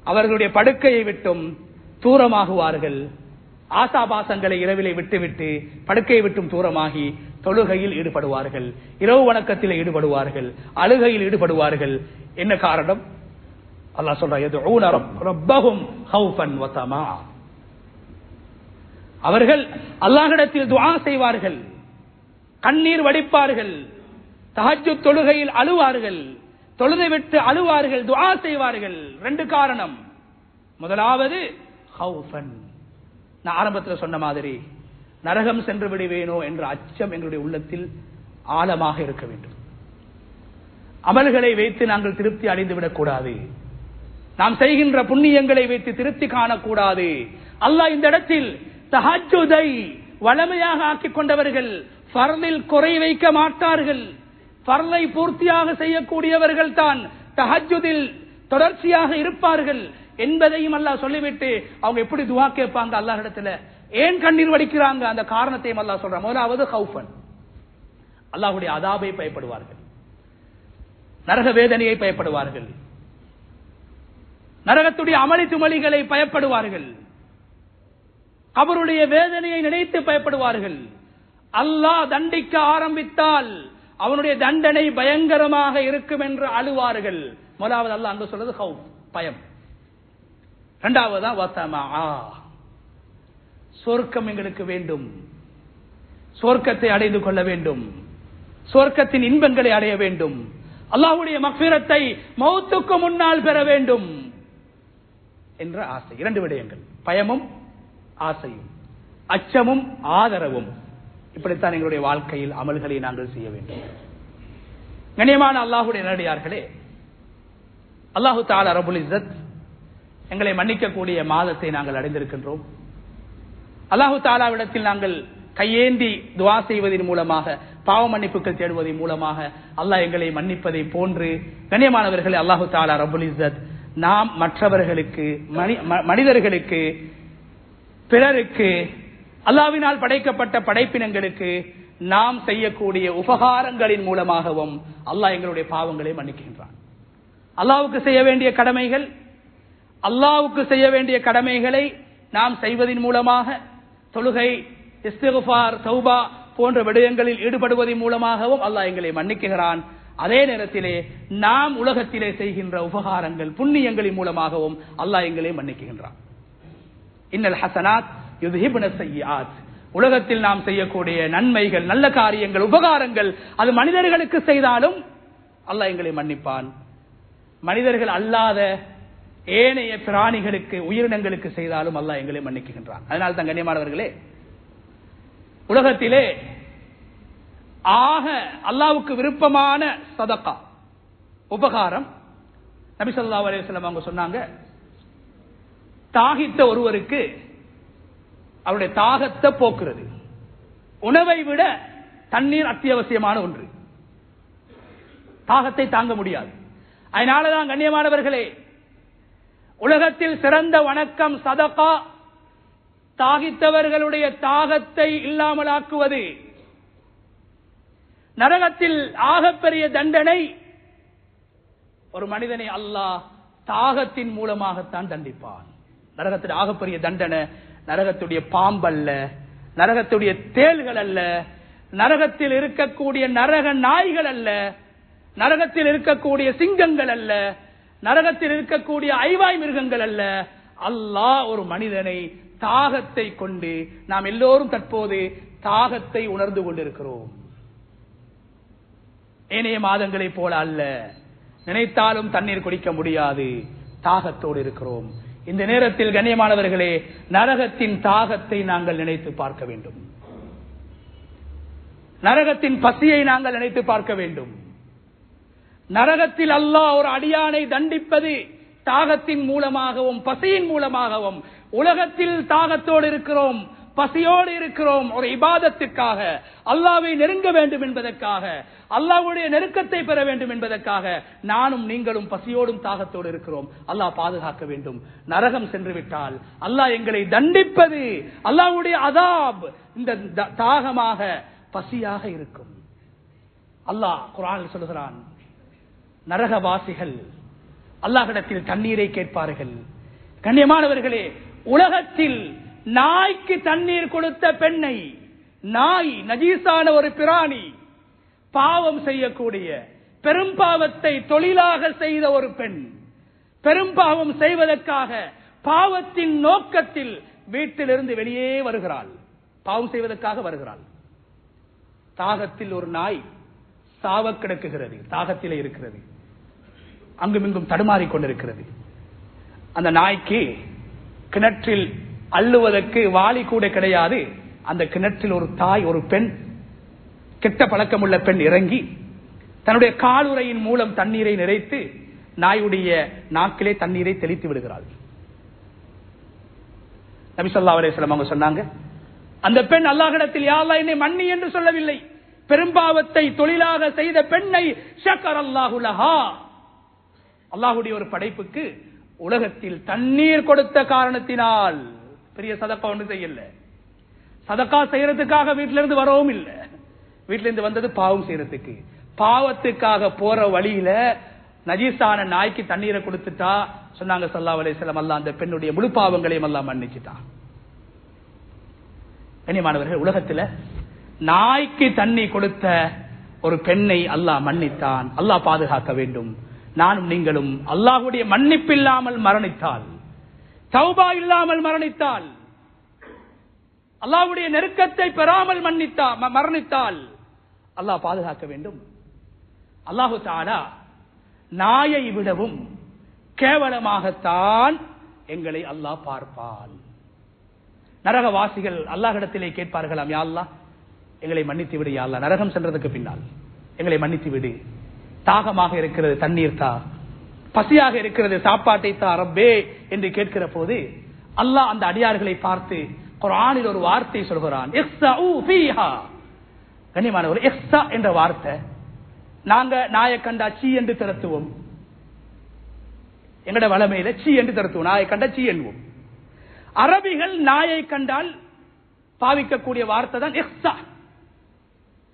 அவர்களுடைய படுக்கையை விட்டும் தூரமாகுவார்கள். ஆசாபாசங்களை இரவிலே விட்டுவிட்டு படுக்கையை விட்டும் தூரமாகி தொழுகையில் ஈடுபடுவார்கள், இரவு வணக்கத்தில் ஈடுபடுவார்கள், அழுகையில் ஈடுபடுவார்கள். என்ன காரணம்? அல்லாஹ் சொல்றான், அவர்கள் அல்லாஹ்விடத்தில் துஆ செய்வார்கள், கண்ணீர் வடிப்பார்கள், தஹஜ்ஜுத் தொழுகையில் அழுவார்கள், தொழுதை விட்டு அழுவார்கள், துஆ செய்வார்கள். 2 காரணம். முதலாவது ஹவுஃபன், நான் ஆரம்பத்தில் சொன்ன மாதிரி நரகம் சென்று விடுவேனோ என்ற அச்சம் எங்களுடைய உள்ளத்தில் ஆழமாக இருக்க வேண்டும். அமல்களை வைத்து நாங்கள் திருப்தி அடைந்து விடக்கூடாது. நாம் செய்கின்ற புண்ணியங்களை வைத்து திருப்தி காணக்கூடாது. அல்லாஹ் இந்த இடத்தில் தஹஜ்ஜுதை வளமையாக ஆக்கிக் கொண்டவர்கள் ஃபர்லில் குறை வைக்க மாட்டார்கள். ஃபர்லை பூர்த்தியாக செய்யக்கூடியவர்கள் தான் தஹஜ்ஜுதில் தொடர்ச்சியாக இருப்பார்கள் என்பதையும் அல்லாஹ் சொல்லிவிட்டு அவங்க எப்படி துஆ கேட்பாங்க அல்லாஹ்விடத்துல, ஏன் கண்ணீர் வடிக்கிறாங்க, அந்த காரணத்தையும் அல்லாஹ் சொல்றான். முதலாவது ஹவுஃபன், அல்லாஹ்வுடைய அதாபை பயப்படுவார்கள், நரக வேதனையை பயப்படுவார்கள், நரகத்துடைய அமளி துமளிகளை பயப்படுவார்கள், கபருடைய வேதனையை நினைத்து பயப்படுவார்கள். அல்லாஹ் தண்டிக்க ஆரம்பித்தால் அவனுடைய தண்டனை பயங்கரமாக இருக்கும் என்று அழுவார்கள். முதலாவது அல்லாஹ் அங்க சொல்றது ஹவுஃப், பயம். இரண்டாவதா வதமா, சொர்க்கம் எங்களுக்கு வேண்டும், சொர்க்கத்தை அடைந்து கொள்ள வேண்டும், சொர்க்கத்தின் இன்பங்களை அடைய வேண்டும், அல்லாஹ்வுடைய மக்ஃபிரத்தை மௌத்துக்கு முன்னால் பெற வேண்டும் என்ற ஆசை. 2 விடயங்கள், பயமும் ஆசையும், அச்சமும் ஆதரவும். இப்படித்தான் எங்களுடைய வாழ்க்கையில் அமல்களை நாங்கள் செய்ய வேண்டும். கண்ணியமான அல்லாஹ்வுடைய நல்லடியார்களே, அல்லாஹு தஆலா ரப்புல் இஸ்ஸத் எங்களை மன்னிக்கக்கூடிய மாதத்தை நாங்கள் அடைந்திருக்கின்றோம். அல்லாஹு தஆலாவிடத்தில் நாங்கள் கையேந்தி துஆ செய்வதன் மூலமாக, பாவ மன்னிப்புகள் தேடுவதன் மூலமாக அல்லாஹ் எங்களை மன்னிப்பதை போன்று கண்ணியமானவர்களே, அல்லாஹு தஆலா ரப்புல் இஸ்ஸத் நாம் மற்றவர்களுக்கு, மனிதர்களுக்கு, பிறருக்கு, அல்லாஹ்வினால் படைக்கப்பட்ட படைப்பினங்களுக்கு நாம் செய்யக்கூடிய உபகாரங்களின் மூலமாகவும் அல்லாஹ் எங்களுடைய பாவங்களை மன்னிக்கின்றான். அல்லாஹ்வுக்கு செய்ய வேண்டிய கடமைகள், அல்லாஹ்வுக்கு செய்ய வேண்டிய கடமைகளை நாம் செய்வதன் மூலமாக, தொழுகை, இஸ்திக்ஃபார், தௌபா போன்ற விடயங்களில் ஈடுபடுவதன் மூலமாகவும் அல்லாஹ் எங்களை மன்னிக்குகிறான். அதே நேரத்திலே நாம் உலகத்திலே செய்கின்ற உபகாரங்கள், புண்ணியங்களின் மூலமாகவும் அல்லாஹ் எங்களை மன்னிக்குகின்றான். இன்னல் ஹஸனாத் யுத்ஹிபுன ஸய்யிஆத், உலகத்தில் நாம் செய்யக்கூடிய நன்மைகள், நல்ல காரியங்கள், உபகாரங்கள், அது மனிதர்களுக்கு செய்தாலும் அல்லாஹ் எங்களை மன்னிப்பான். மனிதர்கள் அல்லாத ஏனைய பிராணிகளுக்கு, உயிரினங்களுக்கு செய்தாலும் அல்லாஹ் எங்களை மன்னிக்குகின்றான். அதனால் தான் கண்ணியமானவர்களே, உலகத்திலே ஆக அல்லாஹ்வுக்கு விருப்பமான சதகா, உபகாரம், நபி ஸல்லல்லாஹு அலைஹி வஸல்லம் அவங்க சொன்னாங்க, தாகித்த ஒருவருக்கு அவருடைய தாகத்தை போக்குறது. உணவை விட தண்ணீர் அத்தியாவசியமான ஒன்று, தாகத்தை தாங்க முடியாது. அதனாலதான் கண்ணியமானவர்களே, உலகத்தில் சிறந்த வணக்கம் சதகா, தாகித்தவர்களுடைய தாகத்தை இல்லாமலாக்குவது. நரகத்தில் ஆகப்பெரிய தண்டனை, ஒரு மனிதனை அல்லாஹ் தாகத்தின் மூலமாகத்தான் தண்டிப்பான். நரகத்தில் ஆகப்பெரிய தண்டனை நரகத்துடைய பாம்பல்ல, நரகத்துடைய தேள்கள் அல்ல, நரகத்தில் இருக்கக்கூடிய நரக நாய்கள் அல்ல, நரகத்தில் இருக்கக்கூடிய சிங்கங்கள் அல்ல, நரகத்தில் இருக்கக்கூடிய ஐவாய் மிருகங்கள் அல்ல. அல்லாஹ் ஒரு மனிதனை தாகத்தை கொண்டு நாம் எல்லோரும் தற்போது தாகத்தை உணர்ந்து கொண்டிருக்கிறோம். ஏனைய மாதங்களை போல அல்ல, நினைத்தாலும் தண்ணீர் குடிக்க முடியாது, தாகத்தோடு இருக்கிறோம். இந்த நேரத்தில் கண்ணியமானவர்களே, நரகத்தின் தாகத்தை நாங்கள் நினைத்து பார்க்க வேண்டும். நரகத்தின் பசியை நாங்கள் நினைத்து பார்க்க வேண்டும். நரகத்தில் அல்லாஹ் ஒரு அடியானை தண்டிப்பது தாகத்தின் மூலமாகவும் பசியின் மூலமாகவும். உலகத்தில் தாகத்தோடு இருக்கிறோம், பசியோடு இருக்கிறோம், ஒரு இபாதத்திற்காக, அல்லாஹ்வை நெருங்க வேண்டும் என்பதற்காக, அல்லாஹ்வுடைய நெருக்கத்தை பெற வேண்டும் என்பதற்காக நானும் நீங்களும் பசியோடும் தாகத்தோடு இருக்கிறோம். அல்லாஹ் பாதுகாக்க வேண்டும். நரகம் சென்று விட்டால் அல்லாஹ் எங்களை தண்டிப்பது, அல்லாஹ்வுடைய அதாப் இந்த தாகமாக பசியாக இருக்கும். அல்லாஹ் குர்ஆனில் சொல்கிறான், நரகவாசிகள் அல்லாஹ்விடத்தில் தண்ணீரை கேட்பார்கள். கண்ணியமானவர்களே, உலகத்தில் நாய்க்கு தண்ணீர் கொடுத்த பெண்ணை, நாய் நஜீஸான ஒரு பிராணி, பாவம் செய்யக்கூடிய பெரும் பாவத்தை தொழிலாக செய்த ஒரு பெண், பெரும் பாவம் செய்வதற்காக பாவத்தின் நோக்கத்தில் வீட்டிலிருந்து வெளியே வருகிறாள், பாவம் செய்வதற்காக வருகிறாள். தாகத்தில் ஒரு நாய் சாவ கிடக்குகிறது, தாகத்திலே இருக்கிறது, அங்குமிங்கும் தடுமாறிக் கொண்டிருக்கிறது. அந்த நாய்க்கு கிணற்றில் அள்ளுவதற்கு வாளி கூட கிடையாது. அந்த கிணற்றில் ஒரு தாய், ஒரு பெண், கெட்ட பழக்கமுள்ள பெண் இறங்கி தன்னுடைய காலுறையின் மூலம் தண்ணீரை நிறைத்து நாயுடைய நாக்கிலே தண்ணீரை தெளித்து விடுகிறாள். நபி ஸல்லல்லாஹு அலைஹி வஸல்லம் அவங்க சொன்னாங்க, அந்த பெண் அல்லாஹ்விடத்தில் யா அல்லாஹ் என்னை மன்னி என்று சொல்லவில்லை, பெரும்பாவத்தை தொழிலாக செய்த பெண்ணை ஷக்கரல்லாஹு லஹா, அல்லாஹ்வுடைய ஒரு படைப்புக்கு உலகத்தில் தண்ணீர் கொடுத்த காரணத்தினால், பெரிய சதக்கா ஒன்று செய்யல, சதக்கா செய்யறதுக்காக வீட்டிலிருந்து வரவும் இல்லை, வீட்டிலிருந்து வந்தது பாவம் செய்யறதுக்கு. பாவத்துக்காக போற வழியில நஜீஸான நாய்க்கு தண்ணீரை கொடுத்துட்டா, சொன்னாங்க ஸல்லல்லாஹு அலைஹி வஸல்லம், அல்லாஹ் அந்த பெண்ணுடைய முழு பாவங்களையும் அல்லாஹ் மன்னிச்சிட்டான். கண்ணியமானவர்கள், உலகத்துல நாய்க்கு தண்ணி கொடுத்த ஒரு பெண்ணை அல்லாஹ் மன்னித்தான். அல்லாஹ் பாதுகாக்க வேண்டும். நானும் நீங்களும் அல்லாஹ்வுடைய மன்னிப்பு இல்லாமல் மரணித்தால், தௌபா இல்லாமல் மரணித்தால், அல்லாஹ்வுடைய நெருக்கத்தை பெறாமல் மரணித்தால் அல்லாஹ் பாதுகாக்க வேண்டும். அல்லாஹு தஆலா நாயை விடவும் கேவலமாகத்தான் எங்களை அல்லாஹ் பார்ப்பான். நரகவாசிகள் அல்லாஹ்விடத்திலே கேட்பார்களாம், யா அல்லாஹ் எங்களை மன்னித்து விடு, யா அல்லாஹ் நரகம் சென்றதுக்கு பின்னால் எங்களை மன்னித்து விடு, தாகமாக இருக்கிறது தண்ணீர் தா, பசியாக இருக்கிறது சாப்பாட்டை தா ரப்பே என்று கேட்கிற போது அல்லாஹ் அந்த அடியார்களை பார்த்து குர்ஆனில் ஒரு வார்த்தை சொல்கிறான், இக்ஸஉ ஃபீஹா. கண்ணியமானவர்களே, இக்ஸா என்ற வார்த்தை நாங்க நாயை கண்டா சீ என்று திரத்துவோம், எங்கட வளமையில சீ என்று திரத்துவோம், நாயை கண்டா சீ என்போம். அரபிகள் நாயை கண்டால் பாவிக்கக்கூடிய வார்த்தை தான் இக்ஸா.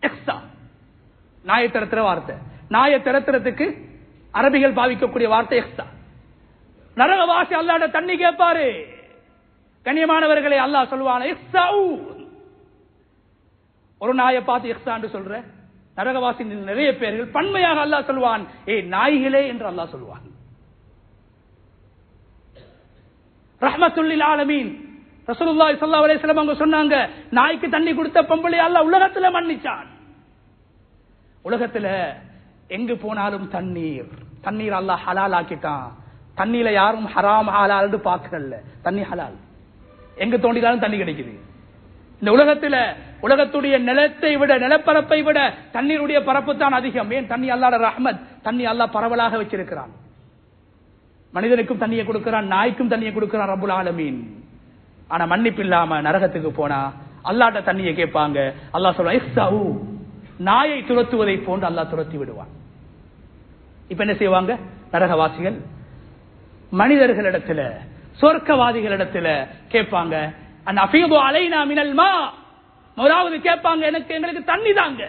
இக்ஸா நாயை திரத்துற வார்த்தை. நாயை திரத்துறதுக்கு அரபிகள் பாவிக்கக்கூடிய வார்த்தை இக்ஸா. நரகவாசி அல்லாஹ்ட தண்ணி கேட்பாரு. கண்ணியமானவர்களை, அல்லாஹ் சொல்வான் இக்ஸா. ஒரு நாயை பார்த்து இக்ஸா என்று சொல்ற நரகவாசி நிறைய பேர்கள் பன்மையாக அல்லாஹ் சொல்வான், ஏ நாய்களே என்று அல்லாஹ் சொல்வான். ரஹ்மத்துல் ஆலமீன் ரசூலுல்லாஹி ஸல்லல்லாஹு அலைஹி வஸல்லம் அவங்க சொன்னாங்க, நாய்க்கு தண்ணி கொடுத்த பொம்பளை அல்லாஹ் உலகத்துல மன்னிச்சான். உலகத்துல எங்கு போனாலும் தண்ணீர், தண்ணீர் அல்லாஹ் ஹலால் ஆக்கிட்டான். தண்ணியில யாரும் ஹராம் ஹலால் பார்க்கல, தண்ணி ஹலால், எங்க தோண்டினாலும் தண்ணி கிடைக்குது. இந்த உலகத்துல உலகத்துடைய நிலத்தை விட, நிலப்பரப்பை விட தண்ணீருடைய பரப்பு தான் அதிகம். ஏன்? தண்ணி அல்லாஹ்வுடைய ரஹ்மத், தண்ணி அல்லாஹ் பரவலாக வச்சிருக்கிறான். மனிதனுக்கும் தண்ணியை கொடுக்கிறான், நாய்க்கும் தண்ணியை கொடுக்கிறான் ரப்புல் ஆலமீன். ஆனா மன்னிப்பு இல்லாம நரகத்துக்கு போனா அல்லாஹ்ட்ட தண்ணியை கேட்பாங்க. அல்லாஹ் சொல்றான் இக்ஸஉ, நாயை துரத்துவதை போன்று அல்லாஹ் துரத்தி விடுவான். இப்ப என்ன செய்வாங்க நரகவாசிகள்? மனிதர்களிடத்துல, சொர்க்கவாதிகளிடத்துல கேட்பாங்க, அன் அஃபீது அலைனா மினல் மா, முதலாவது கேட்பாங்க, எங்களுக்கு தண்ணி தாங்க.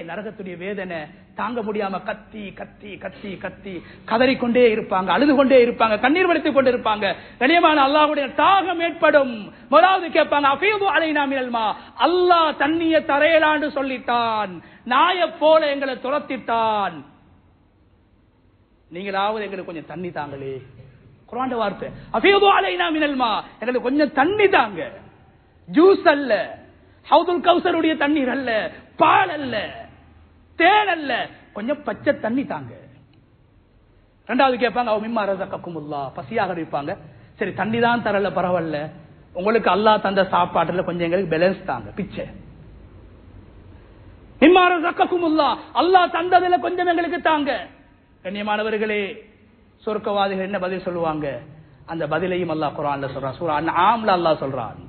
நரகத்துடைய வேதனை தாங்க முடியாம கத்தி கத்தி கத்தி கத்தி கதறிக்கொண்டே இருப்பாங்க, அழுது கொண்டே இருப்பாங்க, கண்ணீர் வடித்துக் கொண்டு இருப்பாங்க. கண்ணியமான அல்லாஹ்வுடைய தாகம் ஏற்படும். முதலாவது கேட்பாங்க, அஃபீது அலைனா மினல் மா, அல்லாஹ் தண்ணியை தரையலான்னு சொல்லிட்டான், நாயை போல எங்களை துரத்திட்டான், நீங்களாவது எங்களுக்கு கொஞ்சம் தண்ணி தாங்களே, குர்ஆன் வார்த்தை. அஃபீது அலைனா மினல் மா, எங்களுக்கு கொஞ்சம் தண்ணி தாங்க. ஜூஸ் அல்ல, ஹவுதுல் கௌசருடைய தண்ணீர் அல்ல, பால் அல்ல, தேன் அல்ல, கொஞ்சம் பச்சை தண்ணி தாங்க. ரெண்டாவது கேட்பாங்க, அவ மிம்மா ரஸகக்குமுல்லாஹ், பசியாக இருப்பாங்க. சரி தண்ணி தான் தரல பரவாயில்ல, உங்களுக்கு அல்லாஹ் தந்த சாப்பாட்டுல கொஞ்சம் எங்களுக்கு பேலன்ஸ் தாங்க, பிச்சை. மிம்மா ரஸகக்குமுல்லாஹ், அல்லாஹ் தந்ததுல கொஞ்சம் எங்களுக்கு தாங்க. கண்ணியமானவர்களே, சொர்க்கவாதிகள் என்ன பதில் சொல்லுவாங்க? அந்த பதிலையும் அல்லாஹ் குர்ஆன்ல சொல்றான். சூரா அன்ஆம்ல அல்லாஹ் சொல்றான்,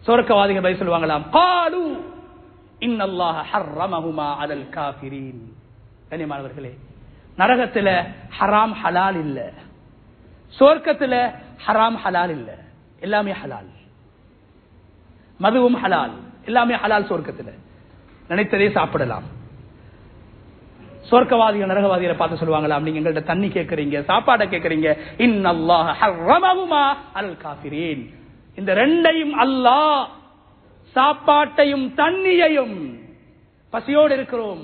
சொர்க்கவாதிகள் பதில் சொல்லுவாங்களாம், காலு இன்னல்லாஹ ஹர்ரமஹுமா அலல் காஃபிரீன். கண்ணியமானவர்களே, நரகத்துல ஹராம் ஹலால் இல்ல, சொர்க்கத்துல ஹராம் ஹலால் இல்ல, எல்லாமே ஹலால். மதுவும் ஹலால், எல்லாமே ஹலால். சொர்க்கத்துல நினைத்ததே சாப்பிடலாம். சொர்க்கவாதிகள் நரகவாதிகளை பார்த்து சொல்லுவாங்களாம், நீங்க எங்கள்ட்ட தண்ணி கேட்கறீங்க, சாப்பாடை கேட்கறீங்க, இன்னல்லாஹ ஹர்ரமஹுமா அலல் காஃபிரீன். இந்த ரெண்டையும் அல்லாஹ், சாப்பாட்டையும் தண்ணியையும், பசியோடு இருக்கிறோம்,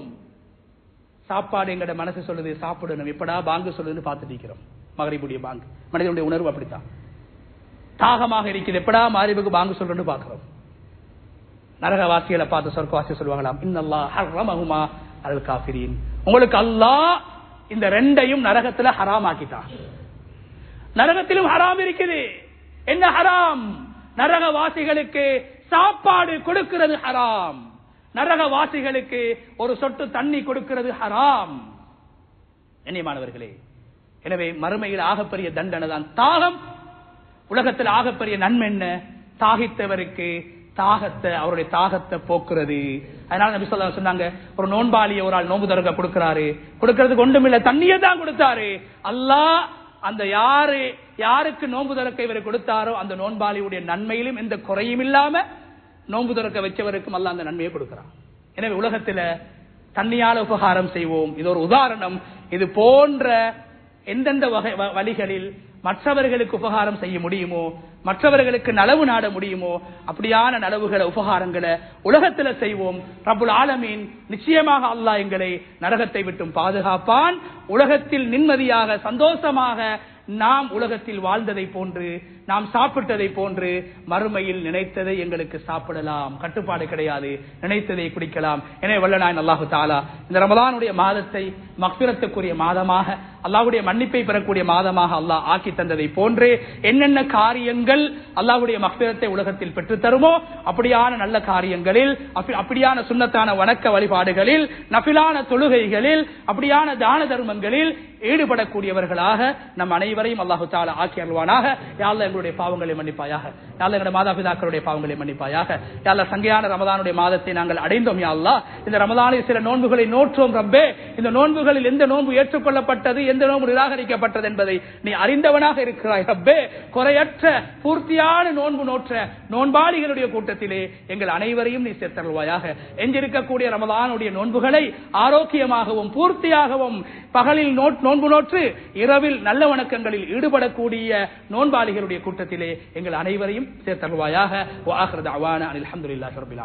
சாப்பாடு எங்கட மனசு சொல்லுது சாப்பிடணும், எப்படா பாங்கு சொல்லுதுன்னு பார்த்துட்டு இருக்கிறோம். மகரிபுடைய பாங்கு, மனிதனுடைய உணர்வு அப்படித்தான். தாகமாக இருக்கிறது, எப்படா மகரிபுக்கு பாங்கு சொல்றேன்னு பார்க்கிறோம். நரகவாசிகளை பார்த்து சொர்க்கவாசி சொல்லுவாங்களாம், இன்னல்லாஹ் ஹர்ரமஹுமா அலல் காஃபிரீன். உங்களுக்கு அல்லாஹ் இந்த ரெண்டையும் நரகத்துல ஹராம் ஆக்கிட்டான். நரகத்திலும் ஹராம் இருக்குது. என்ன ஹராம்? நரகவாசிகளுக்கு சாப்பாடு கொடுக்கிறது ஹராம், நரகவாசிகளுக்கு ஒரு சொட்டு தண்ணி கொடுக்கிறது ஹராம். கண்ணியமானவர்களே, எனவே மறுமையில் ஆகப்பெரிய தண்டனை தான் தாகம். உலகத்தில் ஆகப்பெரிய நன்மை என்ன? தாகித்தவருக்கு தாகத்தை, அவருடைய தாகத்தை போக்குறது. அதனால நபி ஸல்லல்லாஹு அலைஹி வஸல்லம் சொன்னாங்க, ஒரு நோன்பாளியை ஒரு ஆள் நோன்பு திறக்க கொடுக்கிறாரு, கொடுக்கிறதுக்கு ஒன்றுமில்லை, தண்ணியை தான் கொடுத்தாரு. அல்லாஹ் அந்த யாருக்கு நோன்பு திறக்க இவர் கொடுத்தாரோ அந்த நோன்பாளியுடைய நன்மையிலும் எந்த குறையும் இல்லாம நோன்பு திறக்க வச்சவருக்கும் அல்லாஹ் அந்த நன்மையை கொடுக்கிறான். எனவே உலகத்துல தண்ணியால உபகாரம் செய்வோம். இது ஒரு உதாரணம். இது போன்ற எந்தெந்த வழிகளில் மற்றவர்களுக்கு உபகாரம் செய்ய முடியுமோ, மற்றவர்களுக்கு நலவு நாட முடியுமோ, அப்படியான நலவுகளை உபகாரங்களை உலகத்துல செய்வோம். ரப்புல் ஆலமீன் நிச்சயமாக அல்லாஹ் எங்களை நரகத்தை விட்டும் பாதுகாப்பான். உலகத்தில் நிம்மதியாக சந்தோஷமாக நாம் உலகத்தில் வாழ்ந்ததை போன்று, நாம் சாப்பிட்டதை போன்று மறுமையில் நினைத்ததை எங்களுக்கு சாப்பிடலாம். கட்டுப்பாடு கிடையாது, நினைத்ததை குடிக்கலாம். எனவே வல்லநாயன் அல்லாஹு தஆலா இந்த ரமலானுடைய மாதத்தை மக்ஃபிரத்துக்குரிய மாதமாக, அல்லாஹ்வுடைய மன்னிப்பை பெறக்கூடிய மாதமாக அல்லாஹ் ஆக்கி தந்ததை போன்று என்னென்ன காரியங்கள் அல்லாஹ்வுடைய மக்ஃபிரத்தை உலகத்தில் பெற்று தருமோ அப்படியான நல்ல காரியங்களில், அப்படியான சுன்னத்தான வணக்க வழிபாடுகளில், நஃபிலான தொழுகைகளில், அப்படியான தான தர்மங்களில் ஈடுபடக்கூடியவர்களாக நம் அனைவரையும் அல்லாஹு தஆலா ஆக்கி அருள்வானாக. யா அல்லாஹ் எங்களுடைய பாவங்களை மன்னிப்பாயாக. யா அல்லாஹ் எங்களுடைய மாதாபிதாக்களுடைய பாவங்களை மன்னிப்பாயாக. யா அல்லாஹ் சங்கையான ரமலானுடைய மாதத்தை நாங்கள் அடைந்தோம். யா அல்லாஹ் இந்த ரமலானில் சில நோன்புகளை நோற்றோம் ரப்பே. இந்த நோன்புகளில் எந்த நோன்பு ஏற்றுக்கொள்ளப்பட்டது, எந்த நோன்பு நிராகரிக்கப்பட்டது என்பதை நீ அறிந்தவனாக இருக்கிறாய் ரப்பே. குறையற்ற பூர்த்தியான நோன்பு நோற்ற நோன்பாளிகளுடைய கூட்டத்திலே எங்கள் அனைவரையும் நீ சேர்த்தருள்வாயாக. எஞ்சிருக்கக்கூடிய ரமலானுடைய நோன்புகளை ஆரோக்கியமாகவும் பூர்த்தியாகவும் பகலில் நோன்பு நோற்று இரவில் நல்ல வணக்கங்களில் ஈடுபடக்கூடிய நோன்பாளிகளுடைய கூட்டத்திலே எங்கள் அனைவரையும் சேர்த்தருள்வாயாக. வ ஆகிரு தஅவானா அல்ஹம்துலில்லாஹி ரப்பில் ஆலமீன்.